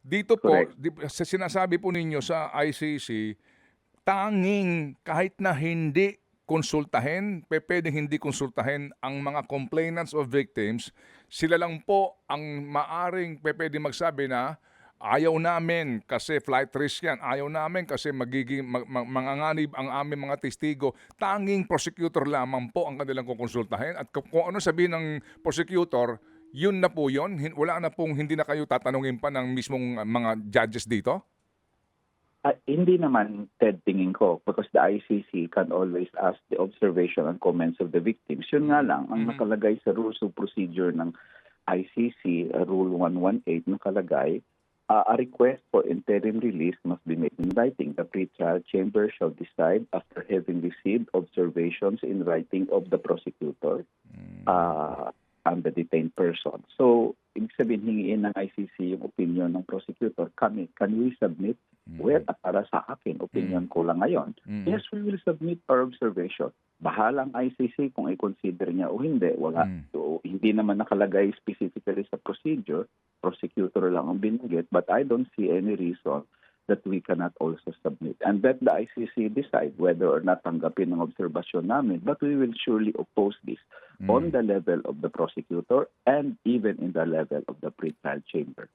Dito po, Correct. sa sinasabi po ninyo sa ICC, tanging kahit na hindi konsultahin, puwedeng hindi konsultahin ang mga complainants or victims, sila lang po ang maaring puwedeng magsabi na, "Ayaw namin kasi flight risk 'yan, ayaw namin kasi magiging manganganib ang aming mga testigo." Tanging prosecutor lamang po ang kanilang kokonsultahin at kung ano sabihin ng prosecutor, yun na po yun? Wala na pong hindi na kayo tatanungin pa ng mismong mga judges dito? Hindi naman, Ted, tingin ko, because the ICC can always ask the observation and comments of the victims. Yun nga lang, ang Mhm. nakalagay sa rules of procedure ng ICC, Rule 118, nakalagay, a request for interim release must be made in writing. The pre-trial chamber shall decide after having received observations in writing of the prosecutor uh, and the detained person. So, ibig sabihin, hingiin ng ICC yung opinion ng prosecutor. Kami, can we submit? Well, para sa akin, opinion ko lang ngayon. Mm. Yes, we will submit our observation. Bahalang ICC kung i-consider niya o hindi. Wala. Mm. So, hindi naman nakalagay specifically sa procedure. Prosecutor lang ang binanggit. But I don't see any reason that we cannot also submit. And let the ICC decide whether or not tanggapin ang obserbasyon namin. But we will surely oppose this on the level of the prosecutor and even in the level of the pre-trial chamber.